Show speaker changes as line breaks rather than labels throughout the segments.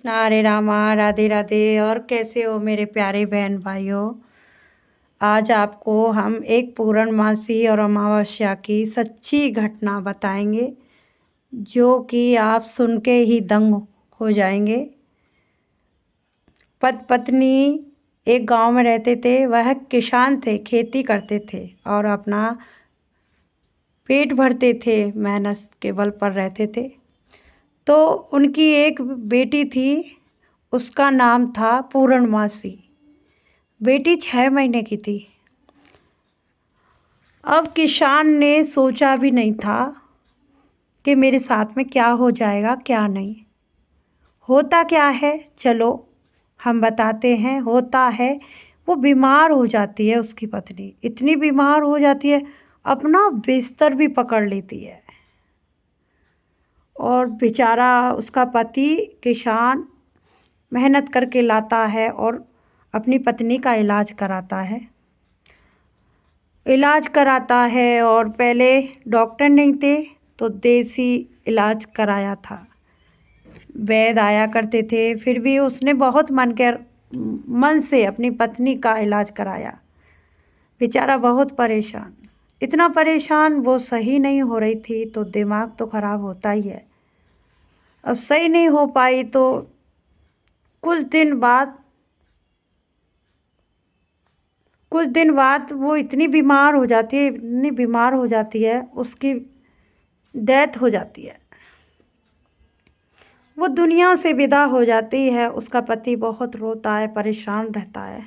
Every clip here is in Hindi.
कृष्णा, हरे रामा, राधे राधे। और कैसे हो मेरे प्यारे बहन भाइयों। आज आपको हम एक पूर्णमासी और अमावस्या की सच्ची घटना बताएंगे, जो कि आप सुन के ही दंग हो जाएंगे। पति पत्नी एक गांव में रहते थे। वह किसान थे, खेती करते थे और अपना पेट भरते थे, मेहनत के बल पर रहते थे। तो उनकी एक बेटी थी, उसका नाम था पूर्णमासी। बेटी 6 महीने की थी। अब किसान ने सोचा भी नहीं था कि मेरे साथ में क्या हो जाएगा, क्या नहीं होता। क्या है, चलो हम बताते हैं। होता है, वो बीमार हो जाती है। उसकी पत्नी इतनी बीमार हो जाती है, अपना बिस्तर भी पकड़ लेती है। और बेचारा उसका पति किसान मेहनत करके लाता है और अपनी पत्नी का इलाज कराता है। और पहले डॉक्टर नहीं थे तो देसी इलाज कराया था। वैद्य आया करते थे, फिर भी उसने बहुत मन से अपनी पत्नी का इलाज कराया। बेचारा बहुत परेशान, इतना परेशान, वो सही नहीं हो रही थी तो दिमाग तो ख़राब होता ही है। अब सही नहीं हो पाई तो कुछ दिन बाद वो इतनी बीमार हो जाती है, उसकी डेथ हो जाती है। वो दुनिया से विदा हो जाती है। उसका पति बहुत रोता है, परेशान रहता है।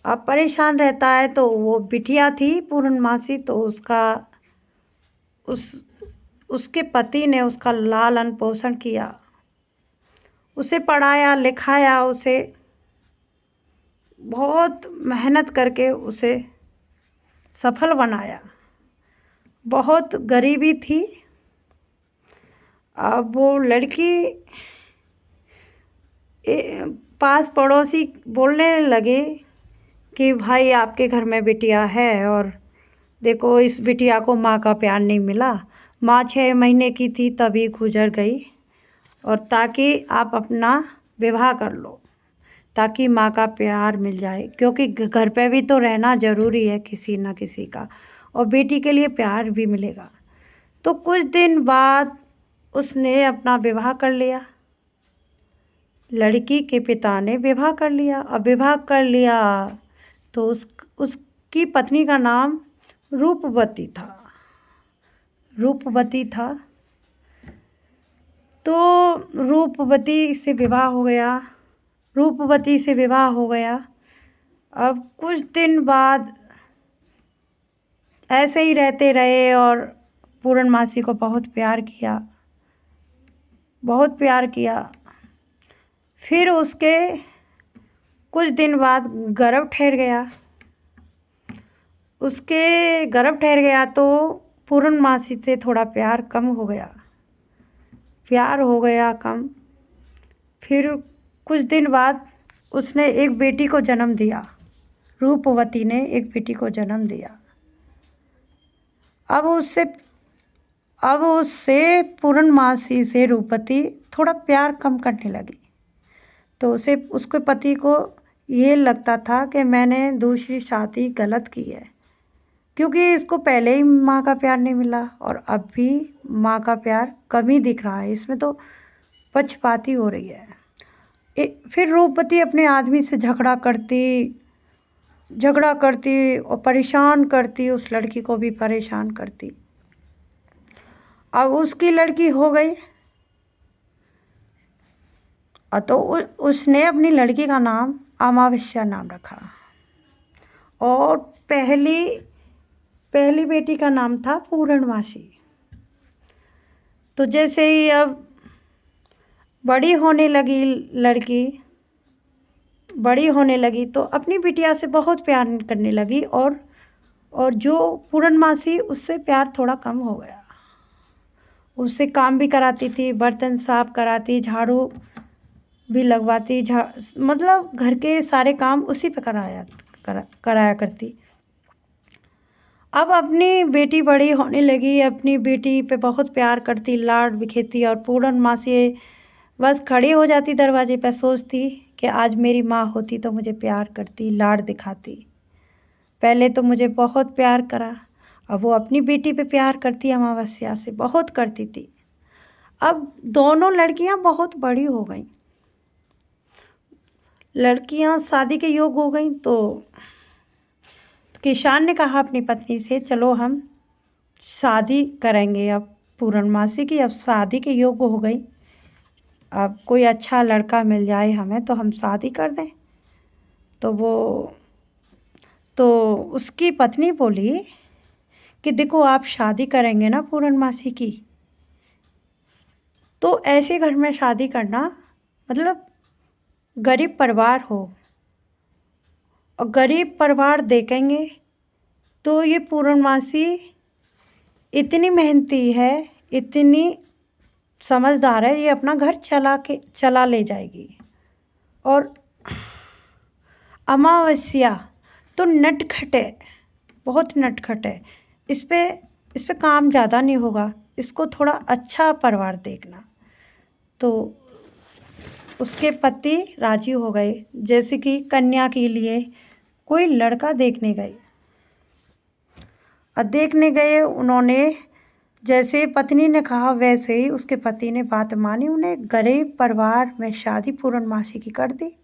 अब परेशान रहता है तो वो बिटिया थी पूर्णमासी, तो उसके पति ने उसका लालन पोषण किया, उसे पढ़ाया लिखाया, उसे बहुत मेहनत करके उसे सफल बनाया। बहुत गरीबी थी। अब वो लड़की पास पड़ोसी बोलने लगे कि भाई आपके घर में बिटिया है और देखो इस बिटिया को माँ का प्यार नहीं मिला। माँ 6 महीने की थी तभी गुजर गई, और ताकि आप अपना विवाह कर लो ताकि माँ का प्यार मिल जाए, क्योंकि घर पे भी तो रहना ज़रूरी है किसी न किसी का, और बेटी के लिए प्यार भी मिलेगा। तो कुछ दिन बाद उसने अपना विवाह कर लिया। लड़की के पिता ने विवाह कर लिया। अब विवाह कर लिया तो उसकी पत्नी का नाम रूपवती था। तो रूपवती से विवाह हो गया। अब कुछ दिन बाद ऐसे ही रहते रहे और पूर्णमासी को बहुत प्यार किया। फिर उसके कुछ दिन बाद गर्भ ठहर गया तो पूर्णमासी से थोड़ा प्यार हो गया कम। फिर कुछ दिन बाद उसने एक बेटी को जन्म दिया। रूपवती ने एक बेटी को जन्म दिया। अब उससे पूर्णमासी से रूपवती थोड़ा प्यार कम करने लगी। तो उसके पति को ये लगता था कि मैंने दूसरी शादी गलत की है, क्योंकि इसको पहले ही माँ का प्यार नहीं मिला और अब भी माँ का प्यार कम ही दिख रहा है। इसमें तो पक्षपाती हो रही है। फिर रूपवती अपने आदमी से झगड़ा करती और परेशान करती, उस लड़की को भी परेशान करती। अब उसकी लड़की हो गई तो उसने अपनी लड़की का नाम अमावस्या नाम रखा, और पहली बेटी का नाम था पूर्णमासी। तो जैसे ही अब बड़ी होने लगी तो अपनी बिटिया से बहुत प्यार करने लगी, और जो पूर्णमासी उससे प्यार थोड़ा कम हो गया। उससे काम भी कराती थी, बर्तन साफ कराती, झाड़ू भी लगवाती, मतलब घर के सारे काम उसी पे कराया करती। अब अपनी बेटी बड़ी होने लगी, अपनी बेटी पे बहुत प्यार करती, लाड बिखेरती, और पूर्णमासी बस खड़ी हो जाती दरवाजे पे, सोचती कि आज मेरी माँ होती तो मुझे प्यार करती, लाड दिखाती। पहले तो मुझे बहुत प्यार करा, अब वो अपनी बेटी पे प्यार करती अमावस्या से, बहुत करती थी। अब दोनों लड़कियां बहुत बड़ी हो गईं, लड़कियां शादी के योग हो गईं। तो किसान ने कहा अपनी पत्नी से, चलो हम शादी करेंगे, अब पूर्णमासी की अब शादी के योग हो गई, अब कोई अच्छा लड़का मिल जाए हमें तो हम शादी कर दें। तो उसकी पत्नी बोली कि देखो, आप शादी करेंगे ना पूर्णमासी की, तो ऐसे घर में शादी करना, मतलब गरीब परिवार हो, और गरीब परिवार देखेंगे तो ये पूर्णमासी इतनी मेहनती है, इतनी समझदार है, ये अपना घर चला ले जाएगी। और अमावस्या तो नटखट है, बहुत नटखट है, इस पे काम ज़्यादा नहीं होगा, इसको थोड़ा अच्छा परिवार देखना। तो उसके पति राजी हो गए, जैसे कि कन्या के लिए कोई लड़का देखने गए। और देखने गए उन्होंने, जैसे पत्नी ने कहा वैसे ही उसके पति ने बात मानी, उन्हें गरीब परिवार में शादी पूर्णमासी की कर दी।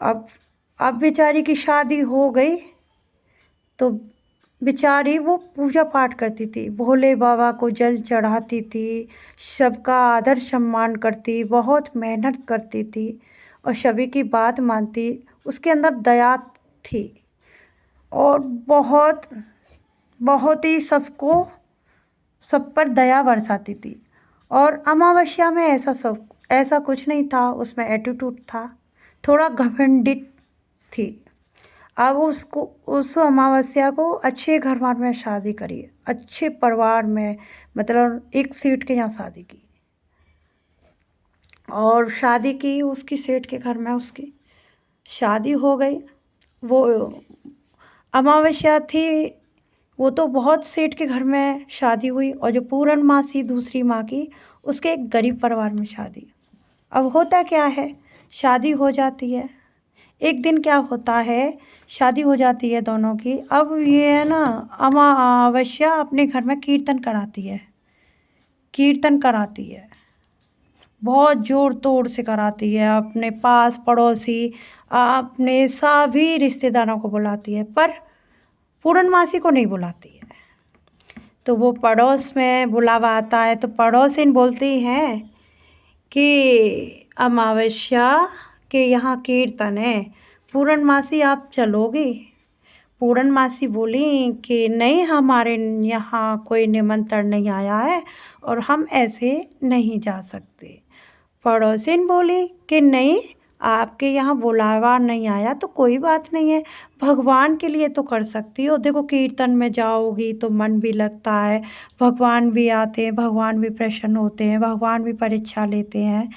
अब बेचारी की शादी हो गई, तो बेचारी वो पूजा पाठ करती थी, भोले बाबा को जल चढ़ाती थी, सबका आदर सम्मान करती, बहुत मेहनत करती थी और सभी की बात मानती। उसके अंदर दया थी और बहुत बहुत ही सब पर दया बरसाती थी। और अमावस्या में ऐसा कुछ नहीं था, उसमें एटीट्यूड था, थोड़ा घमंडी थी। अब उस अमावस्या को अच्छे घर में शादी करी, अच्छे परिवार में, मतलब एक सेठ के यहाँ शादी की, और शादी की उसकी सेठ के घर में, उसकी शादी हो गई। वो अमावस्या थी, वो तो बहुत सेठ के घर में शादी हुई, और जो पूर्णमासी दूसरी माँ की, उसके एक गरीब परिवार में शादी। अब होता क्या है, शादी हो जाती है, एक दिन क्या होता है, शादी हो जाती है दोनों की। अब ये है ना, अमावस्या अपने घर में कीर्तन कराती है, बहुत ज़ोर तोड़ से कराती है, अपने पास पड़ोसी, अपने सभी रिश्तेदारों को बुलाती है, पर पूर्णमासी को नहीं बुलाती है। तो वो पड़ोस में बुलावा आता है, तो पड़ोसिन बोलती हैं कि अमावस्या के यहाँ कीर्तन है, पूर्णमासी आप चलोगी? पूर्णमासी बोली कि नहीं, हमारे यहाँ कोई निमंत्रण नहीं आया है और हम ऐसे नहीं जा सकते। पड़ोसिन बोली कि नहीं, आपके यहाँ बुलावा नहीं आया तो कोई बात नहीं है, भगवान के लिए तो कर सकती हो, देखो कीर्तन में जाओगी तो मन भी लगता है, भगवान भी आते हैं, भगवान भी प्रसन्न होते हैं, भगवान भी परीक्षा लेते हैं,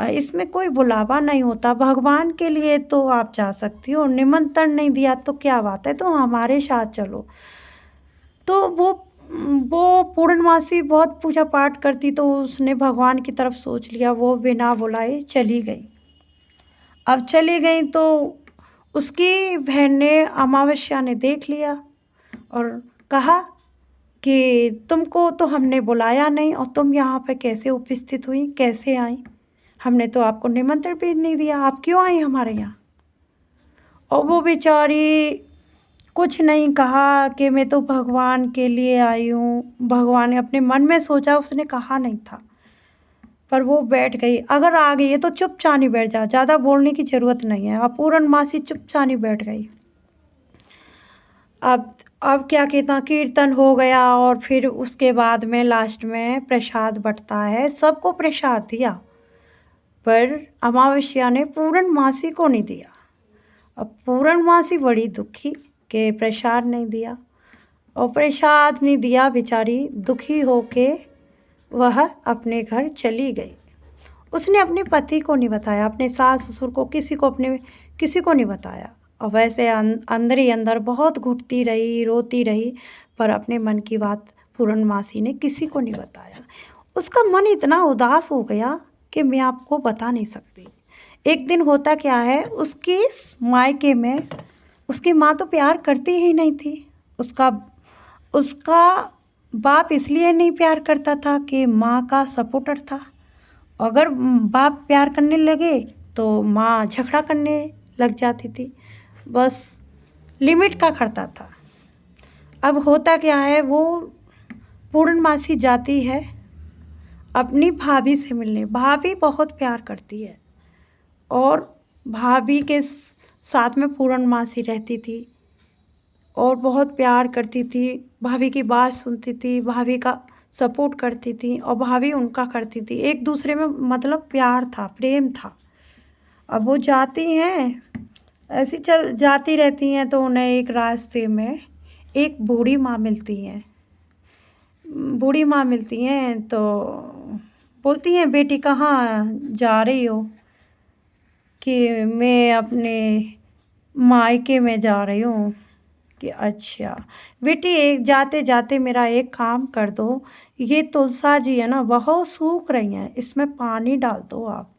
इसमें कोई बुलावा नहीं होता, भगवान के लिए तो आप जा सकती हो, निमंत्रण नहीं दिया तो क्या बात है, तो हमारे साथ चलो। तो वो पूर्णमासी बहुत पूजा पाठ करती, तो उसने भगवान की तरफ सोच लिया, वो बिना बुलाए चली गई। अब चली गई तो उसकी बहन ने, अमावस्या ने देख लिया और कहा कि तुमको तो हमने बुलाया नहीं और तुम यहाँ पे कैसे उपस्थित हुई, कैसे आई, हमने तो आपको निमंत्रण भी नहीं दिया, आप क्यों आई हमारे यहाँ? और वो बेचारी कुछ नहीं कहा कि मैं तो भगवान के लिए आई हूँ, भगवान ने अपने मन में सोचा, उसने कहा नहीं था, पर वो बैठ गई। अगर आ गई है तो चुपचानी बैठ जा, ज़्यादा बोलने की ज़रूरत नहीं है। अब पूर्णमासी चुपचानी बैठ गई। अब क्या कहता, कीर्तन हो गया और फिर उसके बाद में लास्ट में प्रसाद बंटता है, सबको प्रसाद दिया, पर अमावस्या ने पूर्णमासी को नहीं दिया। अब पूर्णमासी बड़ी दुखी कि प्रसाद नहीं दिया, और प्रसाद नहीं दिया, बेचारी दुखी होके वह अपने घर चली गई। उसने अपने पति को नहीं बताया, अपने सास ससुर को, किसी को नहीं बताया, और वैसे अंदर ही अंदर बहुत घुटती रही, रोती रही, पर अपने मन की बात पूर्णमासी ने किसी को नहीं बताया। उसका मन इतना उदास हो गया कि मैं आपको बता नहीं सकती। एक दिन होता क्या है, उसके मायके में उसकी माँ तो प्यार करती ही नहीं थी। उसका उसका बाप इसलिए नहीं प्यार करता था कि माँ का सपोर्टर था। अगर बाप प्यार करने लगे तो माँ झगड़ा करने लग जाती थी। बस लिमिट का करता था। अब होता क्या है, वो पूर्णमासी जाती है अपनी भाभी से मिलने। भाभी बहुत प्यार करती है और भाभी के साथ में पूर्णमासी रहती थी और बहुत प्यार करती थी। भाभी की बात सुनती थी, भाभी का सपोर्ट करती थी और भाभी उनका करती थी। एक दूसरे में मतलब प्यार था, प्रेम था। अब वो जाती हैं, ऐसी चल जाती रहती हैं तो उन्हें एक रास्ते में एक बूढ़ी माँ मिलती हैं। बूढ़ी माँ मिलती हैं तो बोलती हैं, बेटी कहाँ जा रही हो? कि मैं अपने मायके में जा रही हूँ। कि अच्छा बेटी, एक जाते जाते मेरा एक काम कर दो, ये तुलसा जी है ना बहुत सूख रही हैं, इसमें पानी डाल दो आप,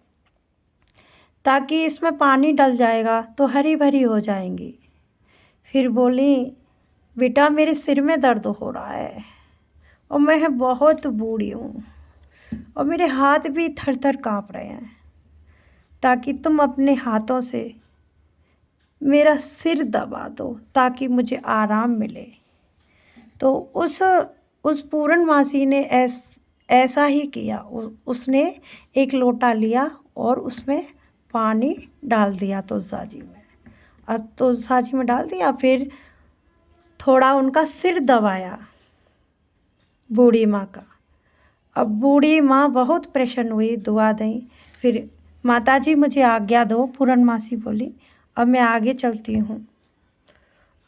ताकि इसमें पानी डल जाएगा तो हरी भरी हो जाएंगी। फिर बोली, बेटा मेरे सिर में दर्द हो रहा है और मैं बहुत बूढ़ी हूँ और मेरे हाथ भी थर थर काँप रहे हैं, ताकि तुम अपने हाथों से मेरा सिर दबा दो ताकि मुझे आराम मिले। तो उस पूर्णमासी ने ऐसा ही किया। उसने एक लोटा लिया और उसमें पानी डाल दिया तुलसा जी में। अब तुलसा जी में डाल दिया, फिर थोड़ा उनका सिर दबाया बूढ़ी माँ का। अब बूढ़ी माँ बहुत प्रसन्न हुई, दुआ दी। फिर माता जी मुझे आज्ञा दो, पूर्णमासी बोली, अब मैं आगे चलती हूँ।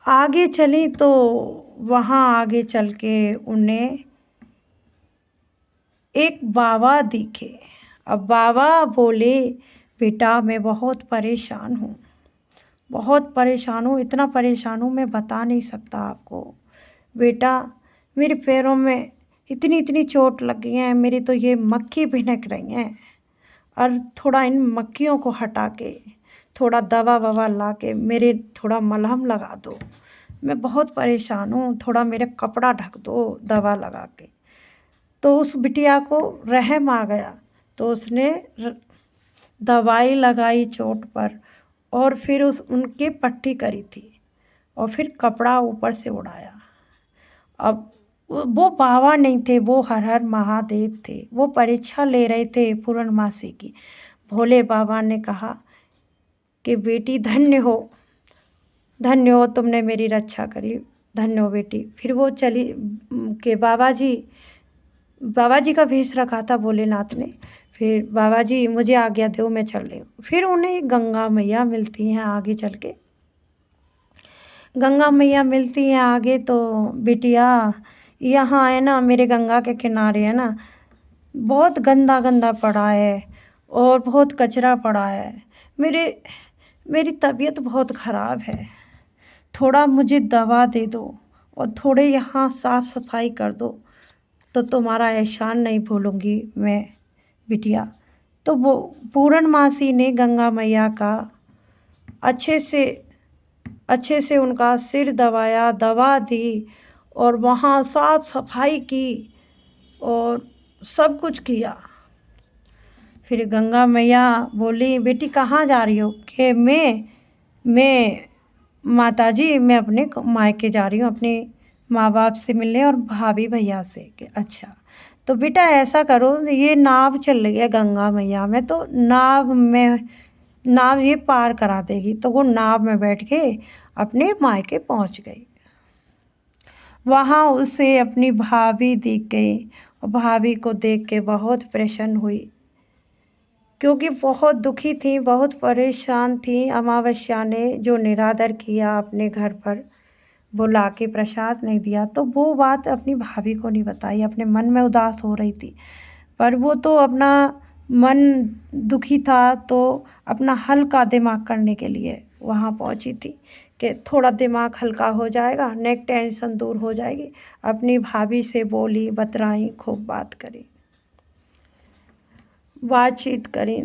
आगे चली तो वहाँ आगे चल के उन्हें एक बाबा दिखे। अब बाबा बोले, बेटा मैं बहुत परेशान हूँ, बहुत परेशान हूँ, इतना परेशान हूँ मैं बता नहीं सकता आपको। बेटा मेरे पैरों में इतनी इतनी चोट लग गई है, मेरी तो ये मक्खी भिनक रही हैं, और थोड़ा इन मक्खियों को हटा के थोड़ा दवा ववा ला के मेरे थोड़ा मलहम लगा दो, मैं बहुत परेशान हूँ, थोड़ा मेरे कपड़ा ढक दो दवा लगा के। तो उस बिटिया को रहम आ गया, तो उसने दवाई लगाई चोट पर और फिर उनकी पट्टी करी थी और फिर कपड़ा ऊपर से उड़ाया। अब वो बाबा नहीं थे, वो हर हर महादेव थे। वो परीक्षा ले रहे थे पूर्णमासी की। भोले बाबा ने कहा कि बेटी धन्य हो, तुमने मेरी रक्षा करी, धन्य हो बेटी। फिर वो चली कि बाबा जी का भेष रखा था भोलेनाथ ने। फिर बाबा जी मुझे आज्ञा दो, मैं चल रही हूँ। फिर उन्हें गंगा मैया मिलती हैं आगे चल के। गंगा मैया मिलती हैं आगे तो, बिटिया यहाँ है ना, मेरे गंगा के किनारे है ना बहुत गंदा गंदा पड़ा है और बहुत कचरा पड़ा है, मेरी तबीयत बहुत ख़राब है, थोड़ा मुझे दवा दे दो और थोड़े यहाँ साफ़ सफाई कर दो तो तुम्हारा एहसान नहीं भूलूंगी मैं बिटिया। तो वो पूर्णमासी ने गंगा मैया का अच्छे से उनका सिर दबाया, दवा दी और वहाँ साफ सफाई की और सब कुछ किया। फिर गंगा मैया बोली, बेटी कहाँ जा रही हो? कि मैं माताजी मैं अपने मायके जा रही हूँ, अपने माँ बाप से मिलने और भाभी भैया से। कि अच्छा तो बेटा ऐसा करो, ये नाव चल रही है गंगा मैया में, तो नाव ये पार करा देगी। तो वो नाव में बैठ के अपने मायके पहुँच गई। वहाँ उसे अपनी भाभी दिख गई और भाभी को देख के बहुत प्रसन्न हुई, क्योंकि बहुत दुखी थी, बहुत परेशान थी। अमावस्या ने जो निरादर किया, अपने घर पर बुला के प्रसाद नहीं दिया, तो वो बात अपनी भाभी को नहीं बताई। अपने मन में उदास हो रही थी, पर वो तो अपना मन दुखी था तो अपना हल्का दिमाग करने के लिए वहाँ पहुँची थी कि थोड़ा दिमाग हल्का हो जाएगा, नेक टेंशन दूर हो जाएगी। अपनी भाभी से बोली, बतराई, खूब बात करी। बातचीत करी।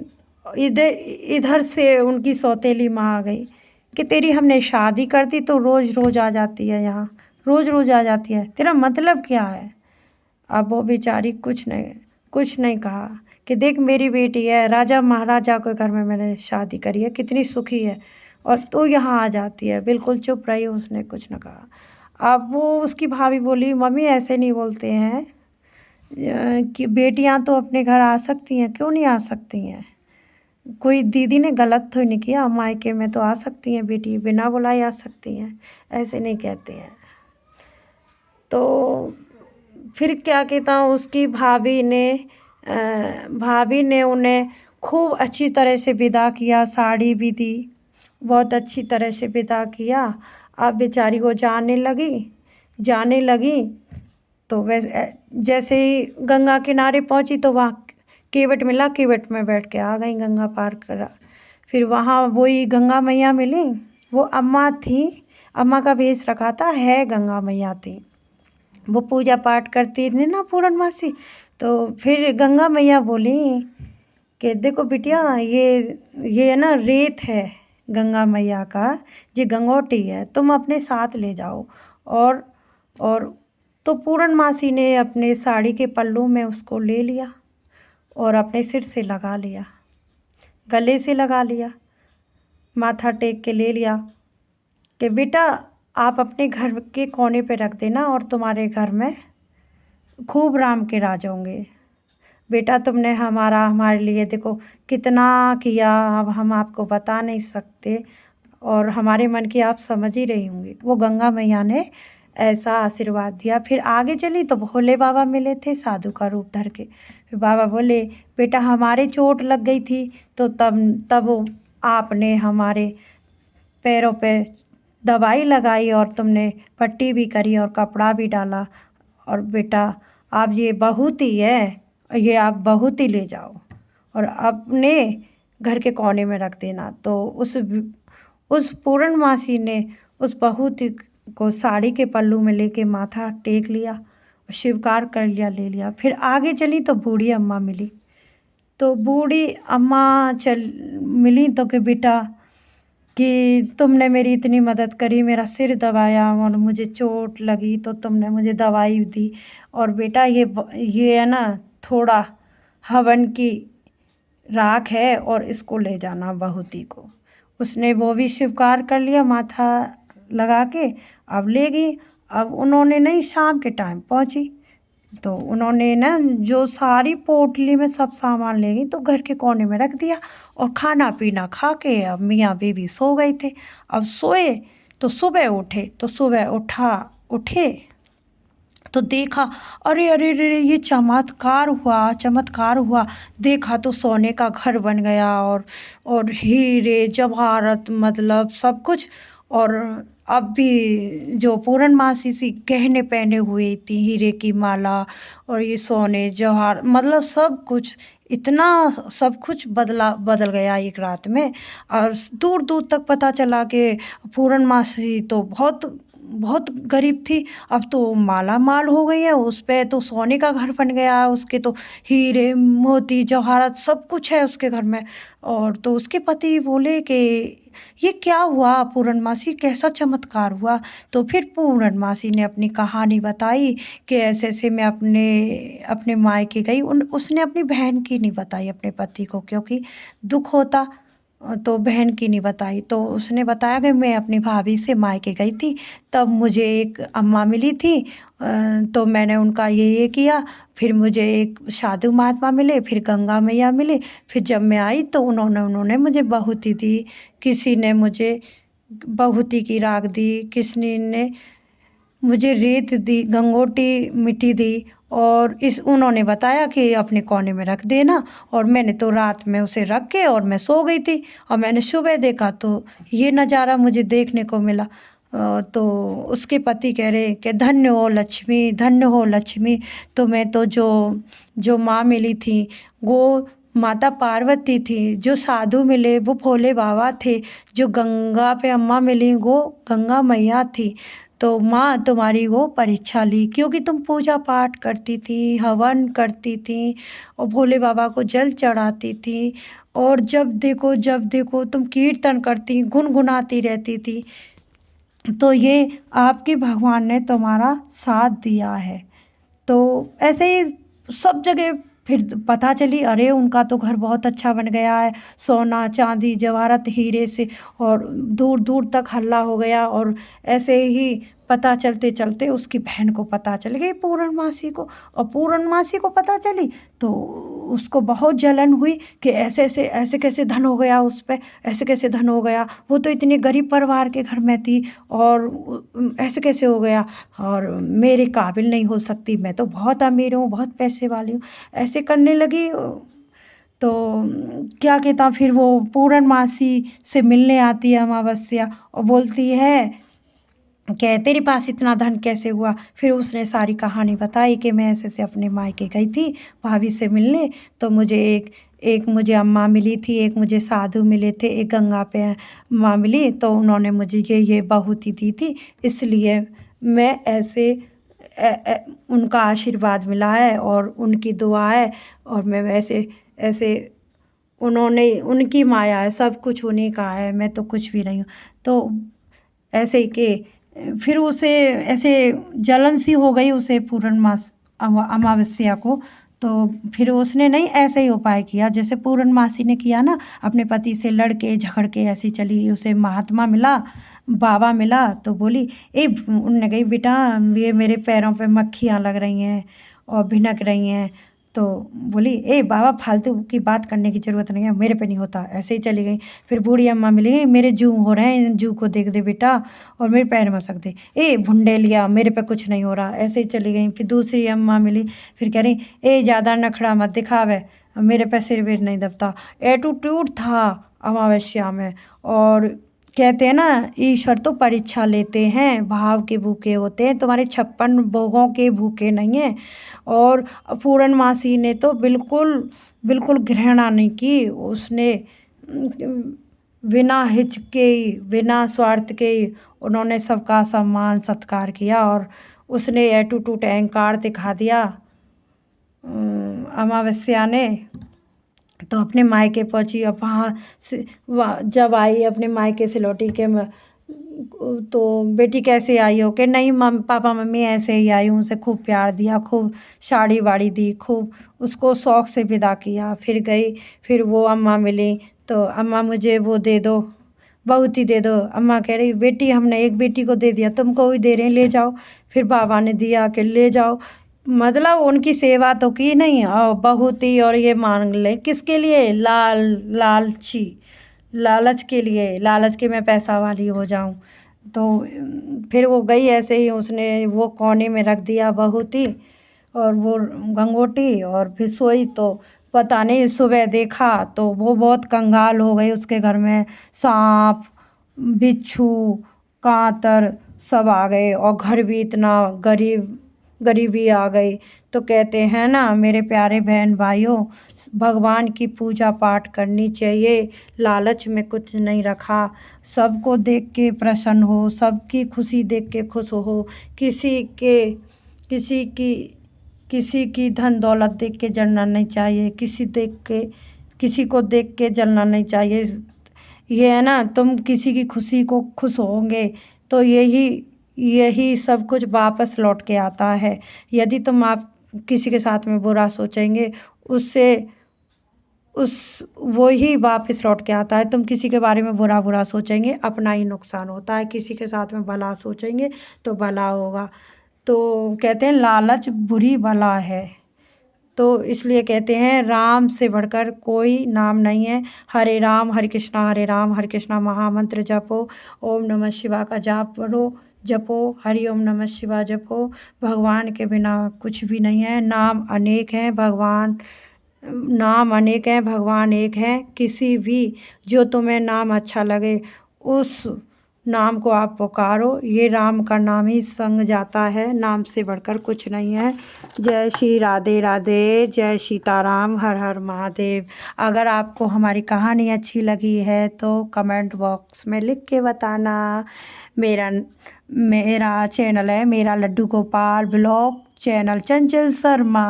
इधर इधर से उनकी सौतेली माँ आ गई कि तेरी हमने शादी कर दी तो रोज़ रोज़ आ जाती है यहाँ, रोज़ रोज़ आ जाती है, तेरा मतलब क्या है। अब वो बेचारी कुछ नहीं कहा कि देख मेरी बेटी है, राजा महाराजा के घर में मैंने शादी करी है, कितनी सुखी है, और तू यहाँ आ जाती है। बिल्कुल चुप रही, उसने कुछ न कहा। अब वो उसकी भाभी बोली मम्मी ऐसे नहीं बोलते हैं कि बेटियां तो अपने घर आ सकती हैं, क्यों नहीं आ सकती हैं। कोई दीदी ने गलत तो नहीं किया, मायके में तो आ सकती हैं बेटी, बिना बुलाए आ सकती हैं, ऐसे नहीं कहते हैं। तो फिर क्या कहता हूँ, उसकी भाभी ने उन्हें खूब अच्छी तरह से विदा किया, साड़ी भी दी, बहुत अच्छी तरह से विदा किया। अब बेचारी वो जाने लगी तो वैसे जैसे ही गंगा किनारे पहुंची तो वहाँ केवट मिला, केवट में बैठ के आ गई, गंगा पार करा। फिर वहाँ वही गंगा मैया मिली, वो अम्मा थी, अम्मा का भेष रखा था, है गंगा मैया थी, वो पूजा पाठ करती थी ना पूर्णमासी। तो फिर गंगा मैया बोली कि देखो बिटिया, ये है ना रेत है गंगा मैया का, ये गंगोटी है, तुम अपने साथ ले जाओ। और तो पूर्णमासी ने अपने साड़ी के पल्लू में उसको ले लिया और अपने सिर से लगा लिया, गले से लगा लिया, माथा टेक के ले लिया कि बेटा आप अपने घर के कोने पे रख देना और तुम्हारे घर में खूब राम के राज होंगे। बेटा तुमने हमारे लिए देखो कितना किया, अब हम आपको बता नहीं सकते, और हमारे मन की आप समझ ही रही होंगी। वो गंगा मैया ने ऐसा आशीर्वाद दिया। फिर आगे चली तो भोले बाबा मिले थे साधु का रूप धर के। फिर बाबा बोले बेटा हमारे चोट लग गई थी तो तब आपने हमारे पैरों पे दवाई लगाई और तुमने पट्टी भी करी और कपड़ा भी डाला, और बेटा आप ये बहुती है, ये आप बहुती ले जाओ और अपने घर के कोने में रख देना। तो उस पूर्णमासी ने उस बहुती को साड़ी के पल्लू में लेके माथा टेक लिया, स्वीकार कर लिया, ले लिया। फिर आगे चली तो बूढ़ी अम्मा मिली, तो बूढ़ी अम्मा मिली तो कि बेटा कि तुमने मेरी इतनी मदद करी, मेरा सिर दबाया और मुझे चोट लगी तो तुमने मुझे दवाई दी, और बेटा ये है ना थोड़ा हवन की राख है और इसको ले जाना बहुती को। उसने वो भी स्वीकार कर लिया माथा लगा के, अब ले गई। अब उन्होंने नहीं, शाम के टाइम पहुंची तो उन्होंने ना जो सारी पोटली में सब सामान ले गई तो घर के कोने में रख दिया, और खाना पीना खा के अब मियाँ बीवी सो गए थे। अब सोए तो सुबह उठे तो देखा, अरे अरे अरे ये चमत्कार हुआ। देखा तो सोने का घर बन गया, और हीरे जवाहरात मतलब सब कुछ। और अब भी जो पूर्णमासी सी गहने पहने हुए थी, हीरे की माला और ये सोने जवाहर मतलब सब कुछ, इतना सब कुछ बदल गया एक रात में। और दूर दूर तक पता चला कि पूर्णमासी तो बहुत बहुत गरीब थी, अब तो माला माल हो गई है, उस पे तो सोने का घर बन गया, उसके तो हीरे मोती जवाहरात सब कुछ है उसके घर में। और तो उसके पति बोले कि ये क्या हुआ पूर्णमासी, कैसा चमत्कार हुआ। तो फिर पूर्णमासी ने अपनी कहानी बताई कि ऐसे ऐसे मैं अपने मायके गई। उसने अपनी बहन की नहीं बताई अपने पति को, क्योंकि दुख होता, तो बहन की नहीं बताई। तो उसने बताया कि मैं अपनी भाभी से मायके गई थी, तब मुझे एक अम्मा मिली थी, तो मैंने उनका ये किया। फिर मुझे एक साधु महात्मा मिले, फिर गंगा मैया मिले। फिर जब मैं आई तो उन्होंने मुझे बहुती दी, किसी ने मुझे बहुती की राख दी, किसी ने मुझे रेत दी, गंगोटी मिट्टी दी, और उन्होंने बताया कि अपने कोने में रख देना। और मैंने तो रात में उसे रख के और मैं सो गई थी, और मैंने सुबह देखा तो ये नज़ारा मुझे देखने को मिला। तो उसके पति कह रहे कि धन्य हो लक्ष्मी, धन्य हो लक्ष्मी, तुम्हें तो जो माँ मिली थी वो माता पार्वती थी, जो साधु मिले वो भोले बाबा थे, जो गंगा पे अम्मा मिली वो गंगा मैया थी। तो माँ तुम्हारी वो परीक्षा ली, क्योंकि तुम पूजा पाठ करती थी, हवन करती थी और भोले बाबा को जल चढ़ाती थी, और जब देखो तुम कीर्तन करती, गुनगुनाती रहती थी। तो ये आपके भगवान ने तुम्हारा साथ दिया है। तो ऐसे ही सब जगह फिर पता चली, अरे उनका तो घर बहुत अच्छा बन गया है, सोना चांदी जवाहरात हीरे से, और दूर दूर तक हल्ला हो गया। और ऐसे ही पता चलते चलते उसकी बहन को पता चल गई, पूर्णमासी को, और पूर्णमासी को पता चली तो उसको बहुत जलन हुई कि ऐसे कैसे धन हो गया उस पे, ऐसे कैसे धन हो गया, वो तो इतने गरीब परिवार के घर में थी, और ऐसे कैसे हो गया, और मेरे काबिल नहीं हो सकती, मैं तो बहुत अमीर हूँ, बहुत पैसे वाली हूँ, ऐसे करने लगी। तो क्या कहता, फिर वो पूर्णमासी से मिलने आती है अमावस्या, और बोलती है कि तेरे पास इतना धन कैसे हुआ। फिर उसने सारी कहानी बताई कि मैं ऐसे अपने मायके गई थी भाभी से मिलने, तो मुझे एक मुझे अम्मा मिली थी, एक मुझे साधु मिले थे, एक गंगा पे माँ मिली, तो उन्होंने मुझे ये बहुती दी थी, इसलिए मैं ऐसे उनका आशीर्वाद मिला है और उनकी दुआ है, और मैं वैसे ऐसे उन्होंने, उनकी माया है, सब कुछ उन्हीं का है, मैं तो कुछ भी नहीं हूँ। तो ऐसे ही कि फिर उसे ऐसे जलन सी हो गई उसे पूर्णमास अमावस्या को। तो फिर उसने नहीं ऐसे ही उपाय किया जैसे पूर्णमासी ने किया ना, अपने पति से लड़ के झगड़ के ऐसी चली, उसे महात्मा मिला, बाबा मिला, तो बोली उनने कही बेटा ये मेरे पैरों पे मक्खियाँ लग रही हैं और भिनक रही हैं। तो बोली बाबा फालतू की बात करने की ज़रूरत नहीं है, मेरे पे नहीं होता, ऐसे ही चली गई। फिर बूढ़ी अम्मा मिली, मेरे जू हो रहे हैं, इन जू को देख दे बेटा, और मेरे पैर मसक दे, भुंडे लिया, मेरे पे कुछ नहीं हो रहा, ऐसे ही चली गई। फिर दूसरी अम्मा मिली, फिर कह रही ज़्यादा नखड़ा मत दिखावे, मेरे पे सिर विर नहीं दबता। एटीट्यूड था अमावस्या में। और कहते हैं ना, ईश्वर तो परीक्षा लेते हैं, भाव के भूखे होते हैं, तुम्हारे 56 भोगों के भूखे नहीं हैं। और पूर्णमासी ने तो बिल्कुल बिल्कुल घृणा नहीं की, उसने बिना हिचके, बिना स्वार्थ के उन्होंने सबका सम्मान सत्कार किया, और उसने एटीट्यूड अहंकार दिखा दिया अमावस्या ने। तो अपने मायके पहुंची, अब वहाँ से जब आई अपने मायके से लौटी के तो बेटी कैसे आई हो, कि नहीं पापा मम्मी ऐसे ही आई हूँ, उसे खूब प्यार दिया, खूब साड़ी वाड़ी दी, खूब उसको शौक़ से विदा किया। फिर गई, फिर वो अम्मा मिली, तो अम्मा मुझे वो दे दो, बहुत ही दे दो। अम्मा कह रही बेटी हमने एक बेटी को दे दिया, तुमको भी दे रहे हैं, ले जाओ। फिर बाबा ने दिया कि ले जाओ, मतलब उनकी सेवा तो की नहीं, और बहुत ही, और ये मांग ले किसके लिए, लालची, लालच के लिए, लालच के मैं पैसा वाली हो जाऊं। तो फिर वो गई ऐसे ही, उसने वो कोने में रख दिया बहुत ही, और वो गंगोटी, और फिर सोई। तो पता नहीं सुबह देखा तो वो बहुत कंगाल हो गई, उसके घर में सांप बिच्छू कांतर सब आ गए, और घर भी इतना गरीबी आ गई। तो कहते हैं ना मेरे प्यारे बहन भाइयों, भगवान की पूजा पाठ करनी चाहिए, लालच में कुछ नहीं रखा, सबको देख के प्रसन्न हो, सबकी खुशी देख के खुश हो, किसी की धन दौलत देख के जलना नहीं चाहिए, किसी को देख के जलना नहीं चाहिए। ये है ना, तुम किसी की खुशी को खुश होंगे तो यही सब कुछ वापस लौट के आता है। यदि तुम आप किसी के साथ में बुरा सोचेंगे, उससे वो ही वापस लौट के आता है। तुम किसी के बारे में बुरा सोचेंगे, अपना ही नुकसान होता है, किसी के साथ में भला सोचेंगे तो भला होगा। तो कहते हैं लालच बुरी बला है, तो इसलिए कहते हैं राम से बढ़कर कोई नाम नहीं है। हरे राम हरे राम महामंत्र जपो, ओम नमः शिवाय का जाप करो, जपो, हरि ओम नमः शिवाय जपो। भगवान के बिना कुछ भी नहीं है, नाम अनेक हैं, भगवान एक है। किसी भी जो तुम्हें नाम अच्छा लगे उस नाम को आप पुकारो, ये राम का नाम ही संग जाता है, नाम से बढ़कर कुछ नहीं है। जय श्री राधे राधे, जय सीताराम, हर हर महादेव। अगर आपको हमारी कहानी अच्छी लगी है तो कमेंट बॉक्स में लिख के बताना। मेरा मेरा चैनल है मेरा लड्डू गोपाल ब्लॉग चैनल चंचल शर्मा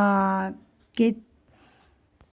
के